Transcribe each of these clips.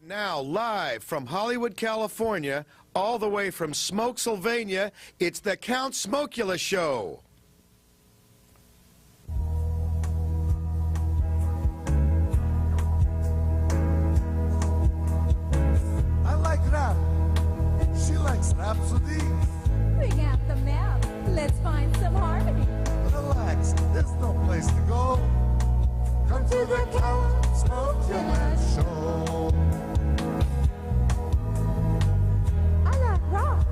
Now, live from Hollywood, California, all the way from Smokesylvania, it's the Count Smokula Show. I like rap. She likes Rhapsody. Bring out the map. Let's find some harmony. Relax, there's no place to go. Come to the Count Smokula Show. I like rock.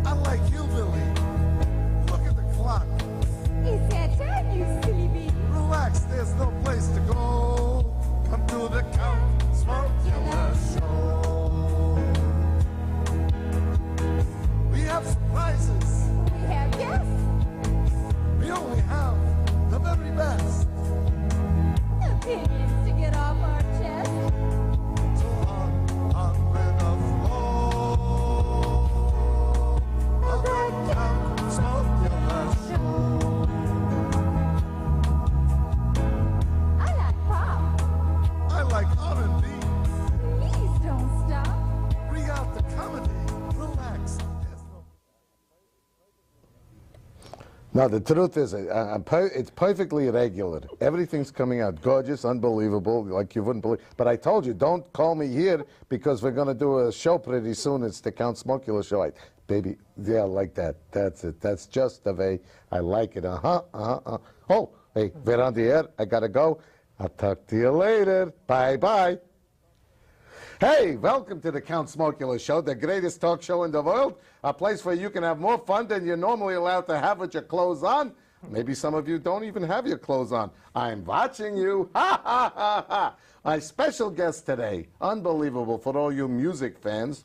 I like Hillbilly. Look at the clock. It's that time, you silly bee. Relax, there's no place to go. Come to the Count Smokula Show. We have surprises. We have guests. We only have the very best. Opinions to get off our chest. So on with the flow. The Count Smokula Show. I like pop. I like R&B. Please don't stop. Bring out the comedy. Relax. There's no... No, the truth is, it's perfectly regular. Everything's coming out gorgeous, unbelievable, like you wouldn't believe. But I told you, don't call me here because we're going to do a show pretty soon. It's the Count Smokula Show. Baby, yeah, like that. That's it. That's just the way I like it. Oh, hey, we're on the air. I got to go. I'll talk to you later. Bye-bye. Hey, welcome to the Count Smokula Show, the greatest talk show in the world, a place where you can have more fun than you're normally allowed to have with your clothes on. Maybe some of you don't even have your clothes on. I'm watching you. Ha, ha, ha, ha. My special guest today, unbelievable for all you music fans,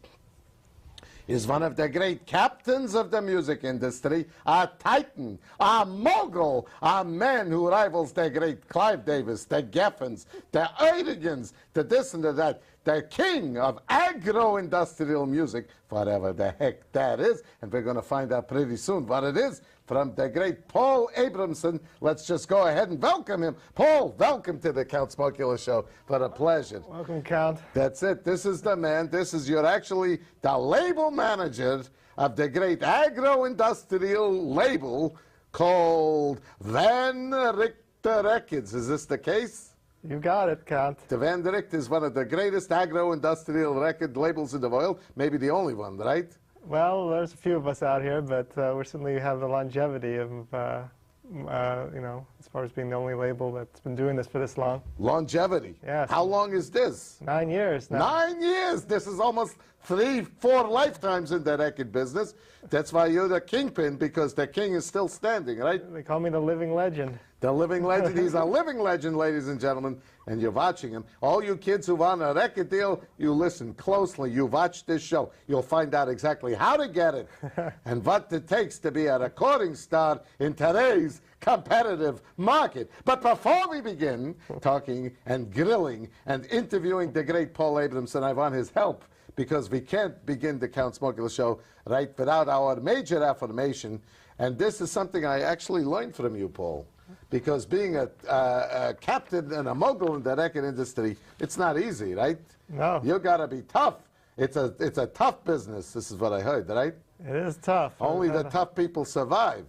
is one of the great captains of the music industry, a titan, a mogul, a man who rivals the great Clive Davis, the Geffens, the Oedigans, the this and the that, the king of agro-industrial music, whatever the heck that is, and we're going to find out pretty soon what it is from the great Paul Abramson. Let's just go ahead and welcome him. Paul, welcome to the Count Smokula Show. What a pleasure. Welcome, Count. That's it. This is the man. You're actually the label manager of the great agro-industrial label called Van Richter Records. Is this the case? You got it, Count. The Van Richter is one of the greatest agro-industrial record labels in the world, maybe the only one, right? Well, there's a few of us out here, but we certainly have the longevity of, you know, as far as being the only label that's been doing this for this long. Longevity? Yes. How long is this? 9 years now. 9 years! This is almost 3-4 lifetimes in the record business. That's why you're the kingpin, because the king is still standing, right? They call me the living legend. The living legend. He's a living legend, ladies and gentlemen, and you're watching him. All you kids who want a record deal, you listen closely. You watch this show. You'll find out exactly how to get it and what it takes to be a recording star in today's competitive market. But before we begin talking and grilling and interviewing the great Paul Abramson, I want his help, because we can't begin the Count Smokula Show right without our major affirmation. And this is something I actually learned from you, Paul. Because being a captain and a mogul in the record industry, it's not easy, right? No. You got to be tough. It's a tough business. This is what I heard, right? It is tough. Only the tough people survive.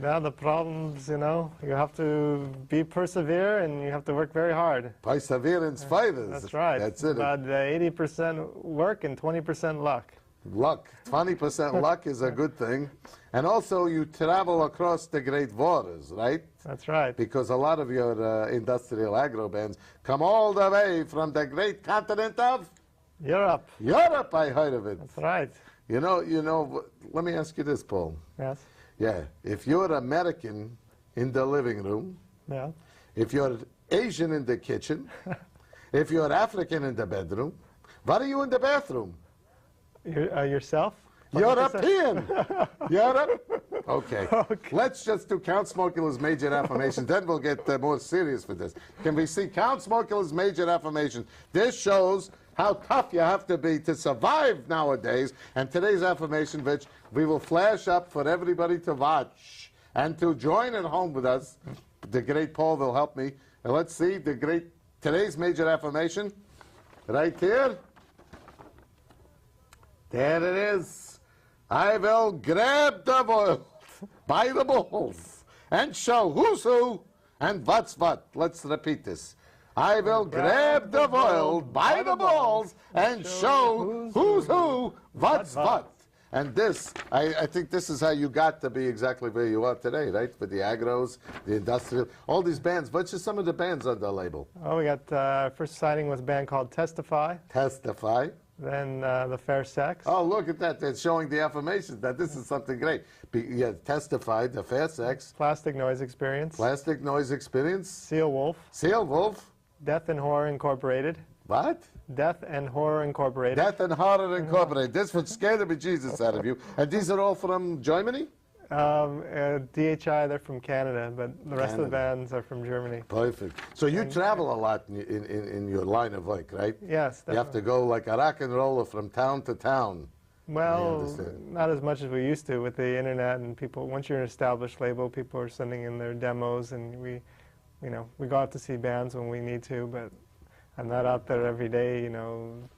Now the problems, you know, you have to persevere and you have to work very hard. Perseverance fighters. That's right. That's it. About 80% work and 20% luck. Luck. 20% luck is a good thing. And also you travel across the great waters, right? That's right. Because a lot of your industrial agro bands come all the way from the great continent of Europe. Europe, I heard of it. That's right. You know, let me ask you this, Paul. Yes. Yeah, if you're American in the living room, Yeah. if you're Asian in the kitchen, if you're African in the bedroom, what are you in the bathroom? Yourself? European. Europe? Okay. Let's just do Count Smokula's major affirmation. Then we'll get more serious with this. Can we see Count Smokula's major affirmation? This shows how tough you have to be to survive nowadays. And today's affirmation, which we will flash up for everybody to watch and to join at home with us. The great Paul will help me. And let's see today's major affirmation right here. There it is. I will grab the world by the balls and show who's who and what's what. Let's repeat this. I will grab the world by the balls and show who's who, what's what. And this, I think this is how you got to be exactly where you are today, right? With the agros, the industrial, all these bands. What's just some of the bands on the label? Oh, we got first signing was a band called Testify. Testify. Then the Fair Sex. Oh, look at that. They're showing the affirmations that this is something great. Yeah, Testify, the Fair Sex. Plastic Noise Experience. Plastic Noise Experience. Seal Wolf. Seal Wolf. Death and Horror Incorporated. What? Death and Horror Incorporated. Death and Horror Incorporated. This would scare the bejesus out of you. And these are all from Germany? DHI, they're from Canada, but the rest of the bands are from Germany. Perfect. So you travel a lot in your line of work, right? Yes, definitely. You have to go like a rock and roller from town to town. Well, not as much as we used to with the internet and people. Once you're an established label, people are sending in their demos, and we go out to see bands when we need to, but I'm not out there every day, on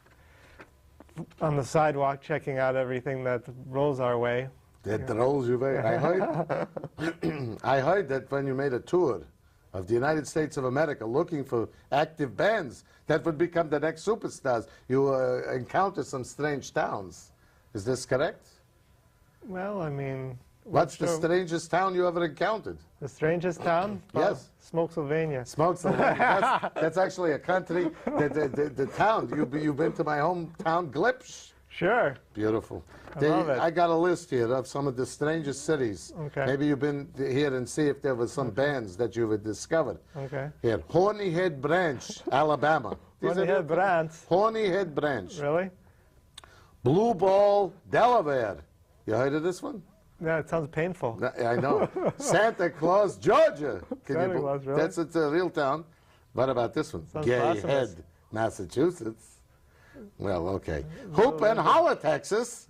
the sidewalk checking out everything that rolls our way. That rolls your way. I heard that when you made a tour of the United States of America looking for active bands that would become the next superstars, you encounter some strange towns. Is this correct? Well, I mean... What's the strangest town you ever encountered? The strangest town? Yes. Smokesylvania. Smokesylvania. That's actually a country. The town. You've been to my hometown, Glipsch? Sure. Beautiful. I love it. I got a list here of some of the strangest cities. Okay. Maybe you've been here and see if there was some bands that you would discovered. Okay. Here, Horny Head Branch, Alabama. Horny Head Branch. Horny Head Branch. Really? Blue Ball, Delaware. You heard of this one? Yeah, it sounds painful. I know. Santa Claus, Georgia. Santa Claus, really? It's a real town. What about this one? Sounds Gay blasphemous. Head, Massachusetts. Well, okay. Hoop and Holler, Texas.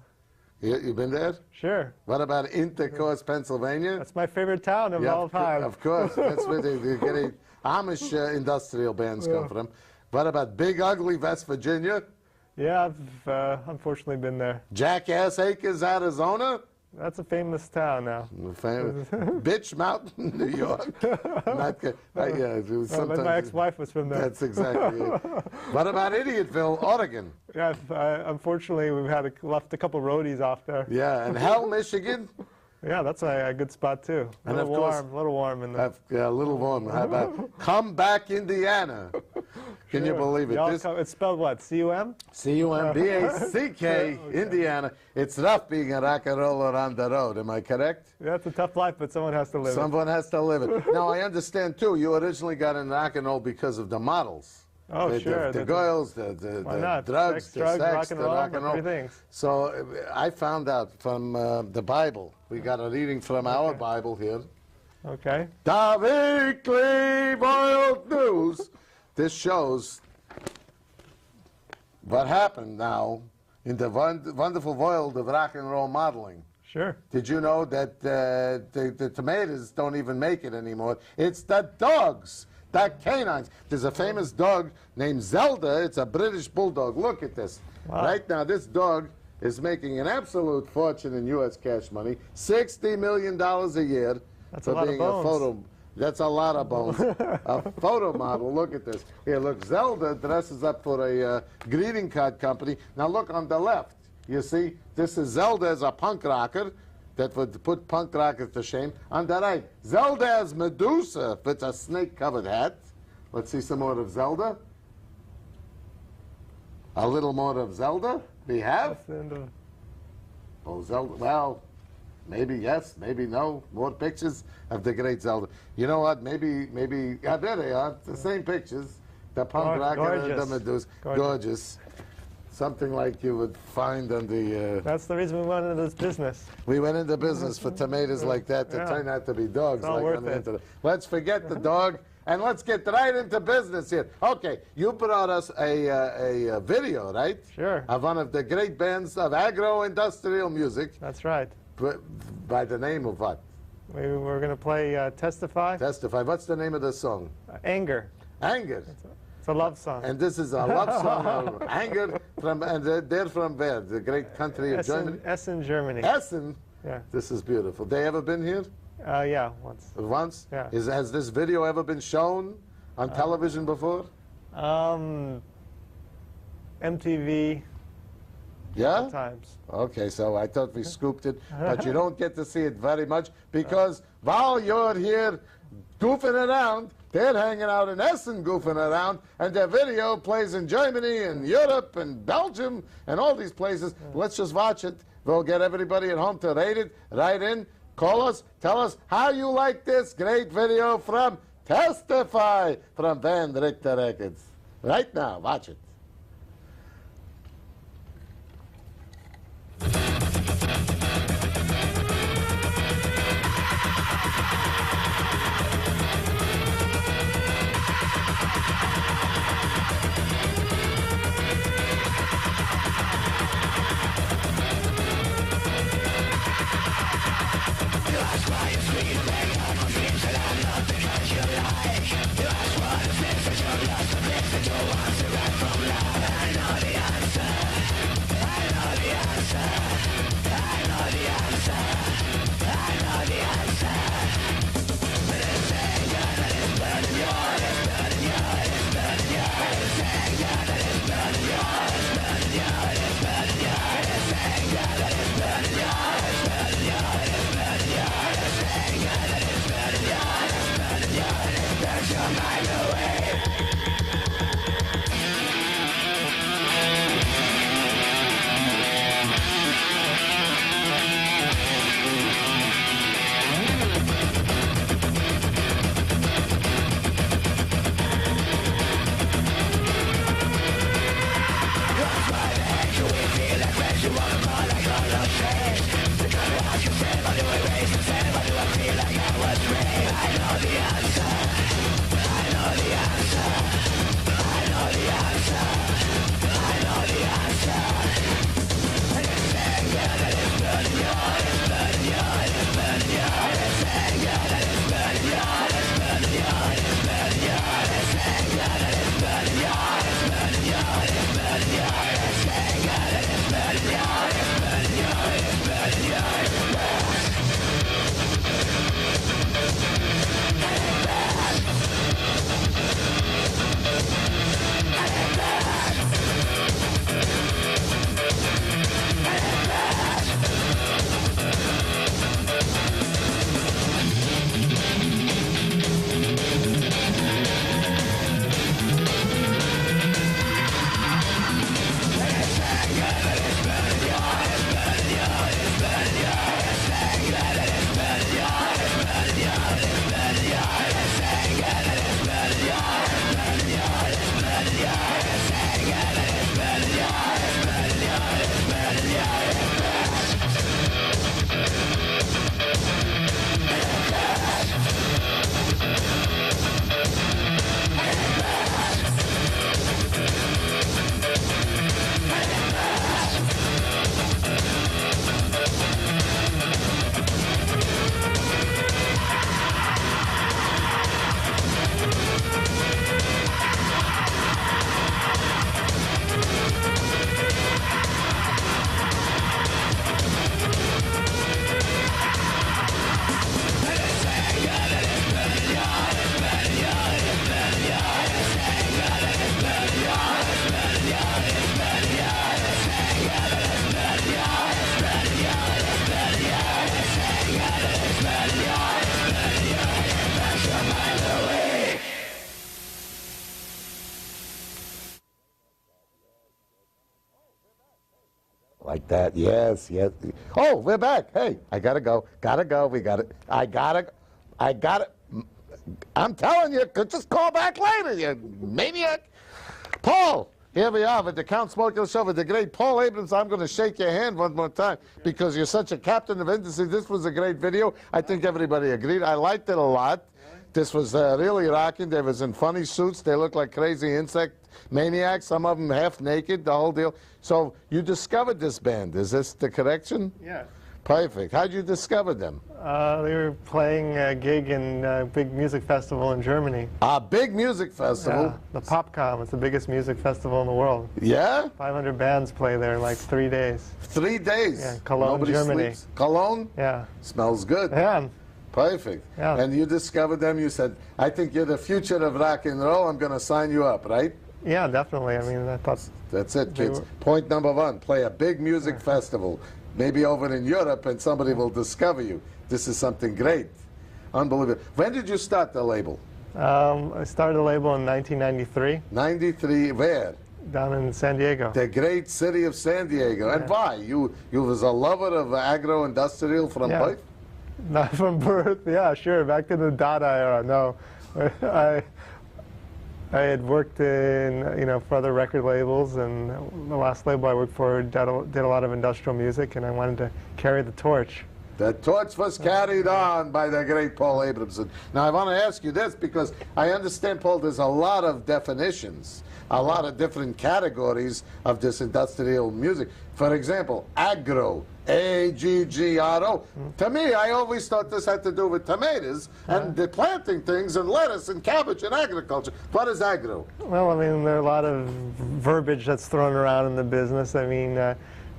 You been there? Sure. What about Intercourse, Pennsylvania? That's my favorite town of all time. Of course. That's where the getting Amish industrial bands come from. What about Big Ugly, West Virginia? Yeah, I've unfortunately been there. Jackass Acres, Arizona? That's a famous town now. Famous. Bitch Mountain, New York. Not good. My ex-wife was from there. That's exactly it. What about Idiotville, Oregon? Yeah, unfortunately, we've left a couple roadies off there. Yeah, and Hell, Michigan? Yeah, that's a good spot too. And a of course, little warm in there. Yeah, a little warm. How about Comeback, Indiana? Can you believe it? It's spelled what? C-U-M? C-U-M-B-A-C-K, Indiana. It's rough being a rock and roller on the road. Am I correct? Yeah, it's a tough life, but someone has to live it. Someone has to live it. Now, I understand, too, you originally got in rock and roll because of the models. Oh, sure. The girls, the drugs, the sex, the rock and roll. Everything. So I found out from the Bible. We got a reading from our Bible here. Okay. The Weekly World News. This shows what happened now in the wonderful world of rock and roll modeling. Sure. Did you know that the tomatoes don't even make it anymore? It's the dogs. The canines. There's a famous dog named Zelda. It's a British bulldog. Look at this. Wow. Right now, this dog is making an absolute fortune in U.S. cash money. $60 million a year for being a photo. That's a lot of bones. A photo model. Look at this. Here, look. Zelda dresses up for a greeting card company. Now, look on the left. You see, this is Zelda as a punk rocker. That would put punk rockers to shame. On the right, Zelda as Medusa with a snake-covered hat. Let's see some more of Zelda. A little more of Zelda. We have. Oh, Zelda. Well, maybe yes, maybe no. More pictures of the great Zelda. You know what? Maybe. Yeah, there they are. The same pictures. The punk rocker and the Medusa. Gorgeous. Something like you would find on the... That's the reason we went into this business. We went into business for tomatoes like that to turn out to be dogs. Like on the internet. Let's forget the dog and let's get right into business here. Okay, you brought us a video, right? Sure. Of one of the great bands of agro-industrial music. That's right. By the name of what? We're going to play Testify. Testify. What's the name of the song? Anger. Anger. It's a love song. And this is a love song of anger from, and they're from where? The great country of Germany? Essen, Germany. Essen? Yeah. This is beautiful. They ever been here? Yeah, once. Once? Yeah. Has this video ever been shown on television before? MTV. Yeah? Times. Okay, so I thought we scooped it, but you don't get to see it very much because while you're here goofing around, they're hanging out in Essen goofing around, and their video plays in Germany and Europe and Belgium and all these places. Let's just watch it. We'll get everybody at home to rate it. Write in, call us, tell us how you like this great video from Testify from Van Richter Records. Right now, watch it. Like that, yes, yes. Oh, we're back. Hey, I gotta go. Gotta go. We got it. I gotta. I'm telling you, just call back later, you maniac. Paul, here we are with the Count Smokula Show with the great Paul Abramson. I'm going to shake your hand one more time because you're such a captain of industry. This was a great video. I think everybody agreed. I liked it a lot. This was really rocking. They was in funny suits. They looked like crazy insect maniacs, some of them half naked, the whole deal. So you discovered this band. Is this the correction? Yeah. Perfect. How'd you discover them? They were playing a gig in a big music festival in Germany. A big music festival? Yeah, the Popcom. It's the biggest music festival in the world. Yeah? 500 bands play there in like 3 days. 3 days? Yeah, Cologne, Nobody Germany. Sleeps. Cologne? Yeah. Smells good. Yeah. Perfect. Yeah. And you discovered them, you said, I think you're the future of rock and roll, I'm going to sign you up, right? Yeah, definitely. I mean, I thought... That's it, kids. were- Point number 1, play a big music festival, maybe over in Europe, and somebody will discover you. This is something great. Unbelievable. When did you start the label? I started the label in 1993 93, where? down in San Diego. The great city of San Diego. And why? You was a lover of agro-industrial from Yeah. birth? Not from birth. Yeah, sure. Back in the Dada era. No, I had worked in, for other record labels, and the last label I worked for did a lot of industrial music, and I wanted to carry the torch. The torch was carried on by the great Paul Abramson. Now, I want to ask you this because I understand, Paul, there's a lot of definitions, a lot of different categories of this industrial music. For example, agro, A-G-G-R-O. To me, I always thought this had to do with tomatoes and the planting things and lettuce and cabbage and agriculture. What is agro? Well, I mean, there are a lot of verbiage that's thrown around in the business. I mean,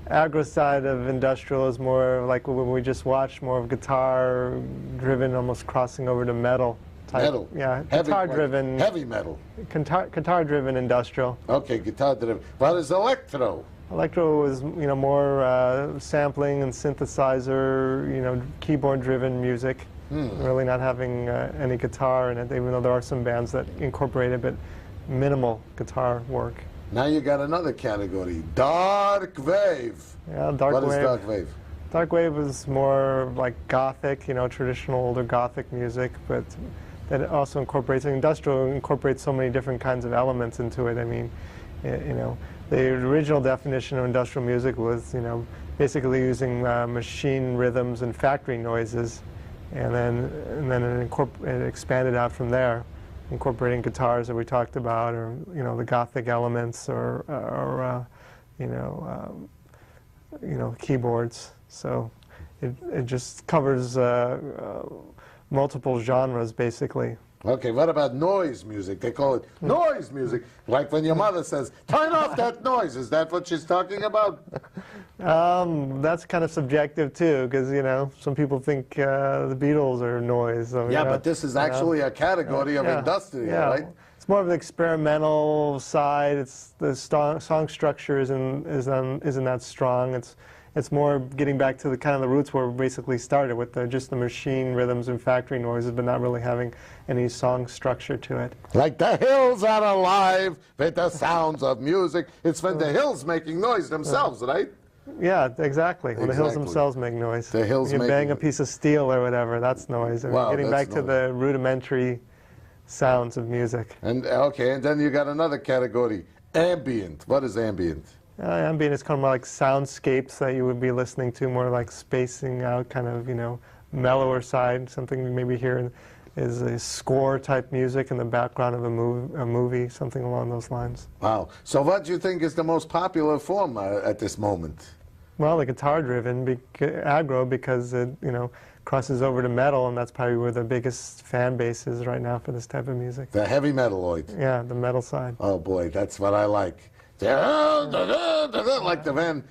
agro side of industrial is more like when we just watched, more of guitar-driven, almost crossing over to metal type. Metal. Yeah, Heavy, guitar-driven. Heavy metal. Guitar-driven industrial. Okay, guitar-driven. What is electro? Electro is, more sampling and synthesizer, keyboard-driven music. Really not having any guitar in it, even though there are some bands that incorporate it, but minimal guitar work. Now you got another category, dark wave. Yeah, dark wave. What is dark wave? Dark wave is more like Gothic, traditional older Gothic music, but that also incorporates, industrial incorporates so many different kinds of elements into it. I mean, the original definition of industrial music was, basically using machine rhythms and factory noises, and then it expanded out from there, incorporating guitars that we talked about, or the Gothic elements, or keyboards. So it just covers multiple genres, basically. Okay, what about noise music? They call it noise music. Like when your mother says, turn off that noise. Is that what she's talking about? That's kind of subjective too, because some people think the Beatles are noise. So, Yeah, but this is actually a category of industrial, right? It's more of the experimental side. It's the song structure isn't that strong. It's more getting back to the kind of the roots where we basically started with just the machine rhythms and factory noises, but not really having any song structure to it. Like the hills are alive with the sounds of music. It's when the hills making noise themselves, right? Yeah, exactly. When the hills Exactly. themselves make noise. The hills you make bang a noise. piece of steel or whatever, that's noise. I mean, Wow, getting that's back to noise. the rudimentary sounds of music. And okay, and then you got another category, ambient. What is ambient? Ambient is kind of more like soundscapes that you would be listening to, more like spacing out, kind of, mellower side. Something you maybe hear is a score type music in the background of a movie, something along those lines. Wow. So what do you think is the most popular form at this moment? Well, the guitar-driven, aggro, because it, crosses over to metal, and that's probably where the biggest fan base is right now for this type of music. The heavy metaloid. Yeah, the metal side. Oh boy, that's what I like. Like the Van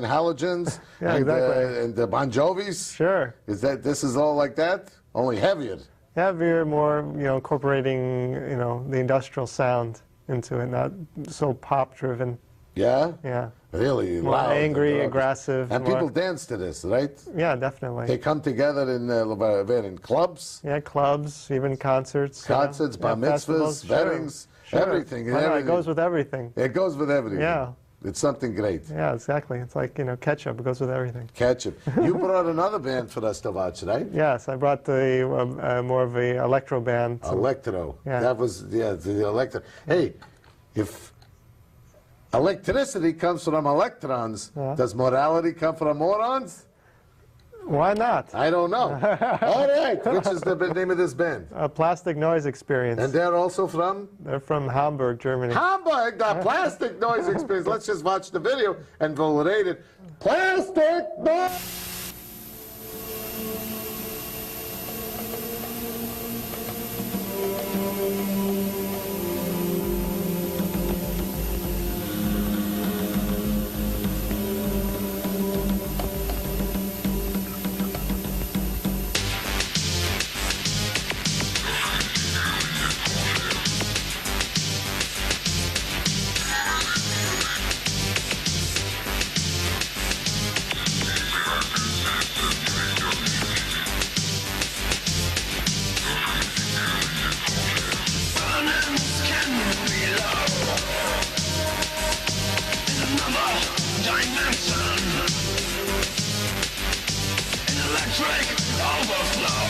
Halogens Yeah, and, exactly. and the Bon Jovis. Sure. This is all like that? Only heavier. Heavier, more, incorporating, the industrial sound into it, not so pop-driven. Yeah? Yeah. Really More loud. angry, and aggressive. And more- people dance to this, right? Yeah, definitely. They come together in clubs, Yeah, clubs, even concerts. concerts, bar mitzvahs, festivals, weddings, sure. everything. Why not? It goes with everything. It goes with everything. Yeah. It's something great. Yeah, exactly. It's like, ketchup. It goes with everything. Ketchup. You brought another band for us to watch, right? Yes, I brought the more of a electro band. Electro. Yeah. That was, the electro. Hey, if electricity comes from electrons, does morality come from morons? Why not? I don't know. All right. Which is the name of this band? A Plastic Noise Experience. And they're also from? They're from Hamburg, Germany. Hamburg, the Plastic Noise Experience. Let's just watch the video and we'll rate it. Plastic Noise! electric overflow.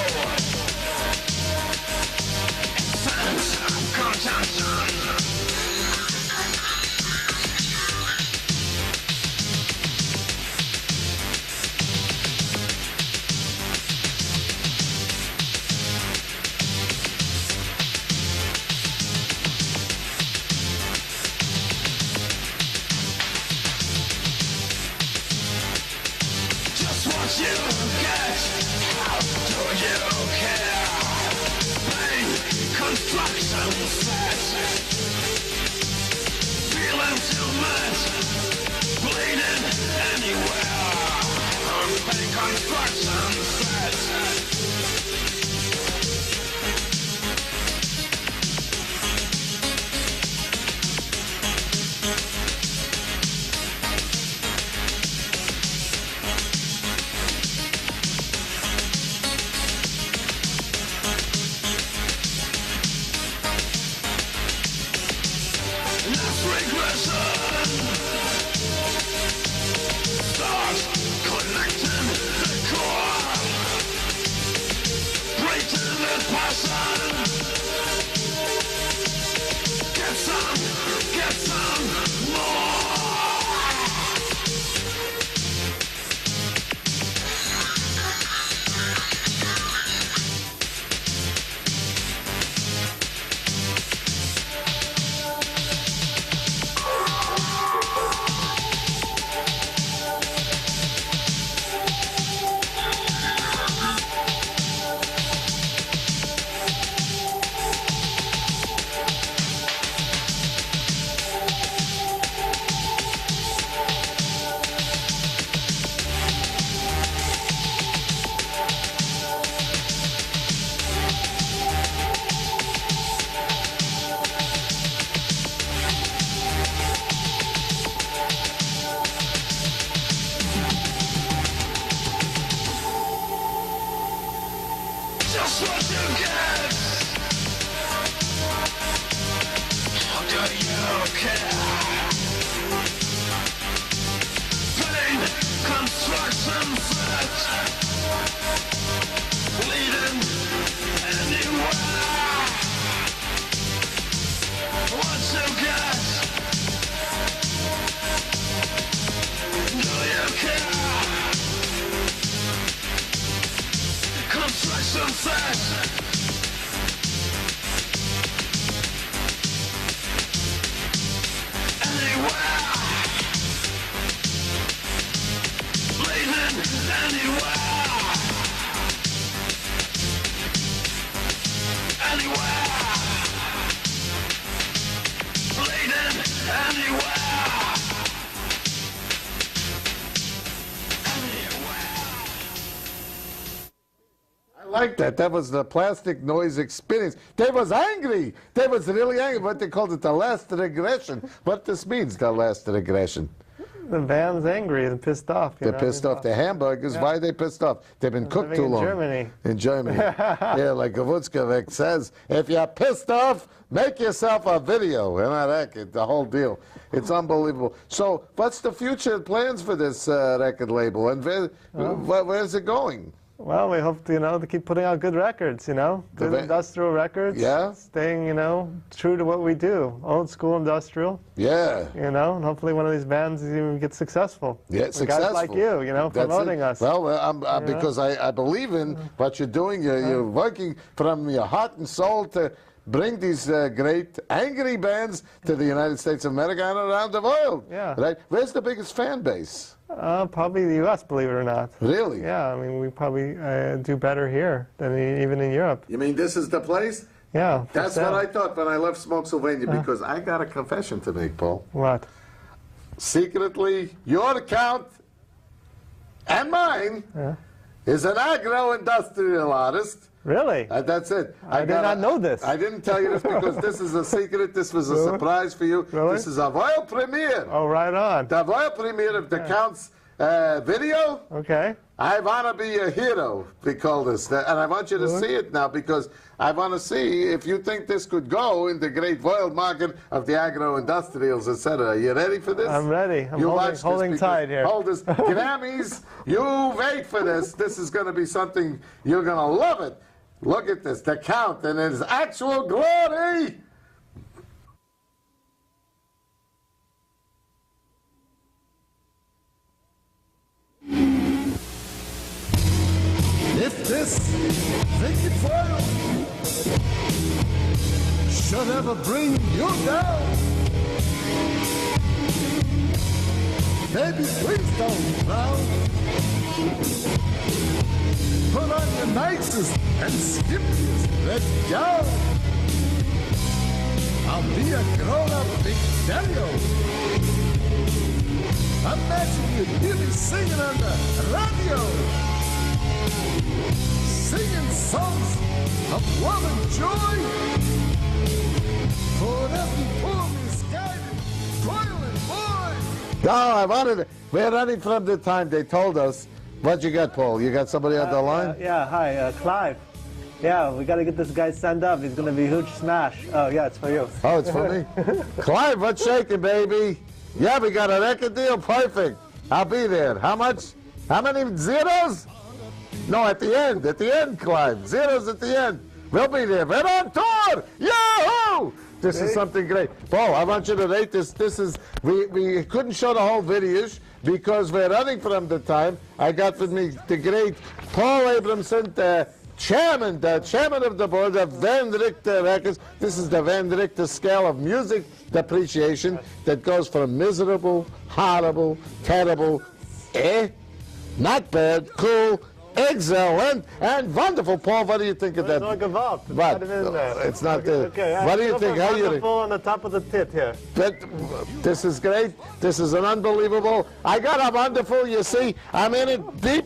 Sense of contention. What you get, how do you care? Pain, construction, set. Feeling too much, bleeding anywhere. Pain, construction, set. Get some more. Just what you get. How do you care? Pain, construction, set. Bleeding anywhere. What you get? Do you care? Construction set. Anywhere. Bleeding anywhere. Anywhere. Bleeding anywhere. Like that. That was the plastic noise experience. They was angry. They was really angry. What they called it, the last regression. What this means, the last regression. The band's angry and pissed off. They're pissed off. The hamburgers, why are they pissed off? They've been cooked too long. In Germany. In Germany. Yeah, like Gewurzgewächs says, if you're pissed off, make yourself a video. And I like it, the whole deal. It's unbelievable. So what's the future plans for this record label? And where's it going? Well, we hope to, to keep putting out good records, good industrial records. Yeah. Staying, true to what we do, old school industrial. Yeah. And hopefully one of these bands even gets successful. Yeah, with successful. Guys like you, promoting us. Well, because I believe in what you're doing. You're working from your heart and soul to bring these great angry bands to the United States of America and around the world. Yeah. Right? Where's the biggest fan base? Probably the U.S., believe it or not. Really? Yeah, I mean, we probably do better here than even in Europe. You mean this is the place? Yeah. That's what I thought when I left Smokesylvania, because I got a confession to make, Paul. What? Secretly, your account and mine is an agro-industrial artist. Really? That's it. I did not know this. I didn't tell you this because this is a secret. This was a surprise for you. Really? This is a world premiere. Oh, right on. The world premiere of the Count's video. Okay. I want to be a hero, we call this. And I want you to see it now because I want to see if you think this could go in the great world market of the agro-industrials, etc. You ready for this? I'm ready. I'm holding tight here. Hold this. Grammys, you wait for this. This is going to be something, you're going to love it. Look at this, the Count in his actual glory. If this wicked world should ever bring you down, baby, please don't frown. Put on your nicest and skimpiest red gown. I'll be a grown-up big daddy-o. Imagine you hear me singing on the radio, singing songs of love and joy for every poor misguided, toiling boy. No, I wanted it. We're running from the time they told us. What you got, Paul? You got somebody on the line? Yeah, hi, Clive. Yeah, we got to get this guy signed up. He's going to be a huge smash. Oh, yeah, it's for you. Oh, it's for me? Clive, what's shaking, baby? Yeah, we got a record deal. Perfect. I'll be there. How much? How many zeros? No, at the end, Clive. Zeros at the end. We'll be there. We're on tour. Yahoo! This is something great. Paul, I want you to rate this. This is, we couldn't show the whole videos because we're running from the time. I got with me the great Paul Abramson, the chairman of the board of Van Richter Records. This is the Van Richter scale of music depreciation that goes from miserable, horrible, terrible, not bad, cool, excellent, and wonderful. Paul, what do you think of that? It's not gewalt. What? It's not the. Okay, what do you think? How you? Wonderful on the top of the tit here. But this is great. This is an unbelievable. I got a wonderful. You see, I'm in it deep.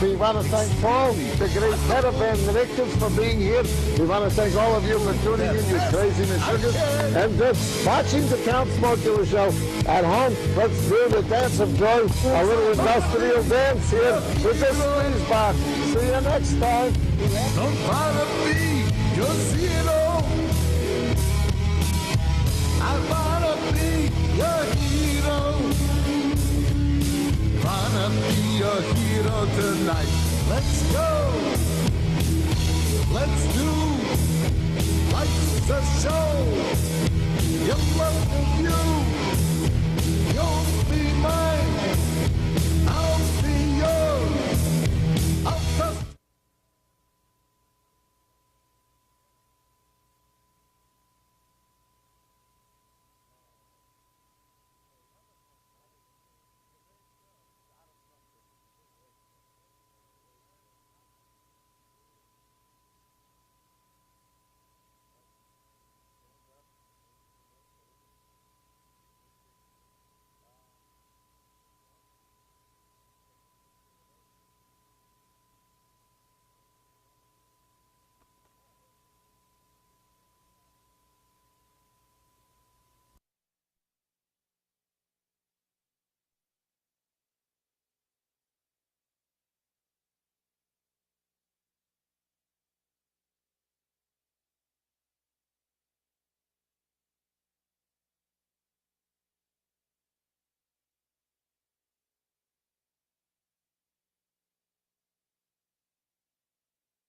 We want to thank Paul, the great head of Van Richters, for being here. We want to thank all of you for tuning in, you craziness sugars, and watching the Count Smokula show at home. Let's do the dance of joy, a little industrial dance here with this squeeze box. See you next time. Don't bother me, your zero. I wanna be your hero. Wanna be your hero tonight. Let's go. Let's do life's a show. You love the view. You'll be mine.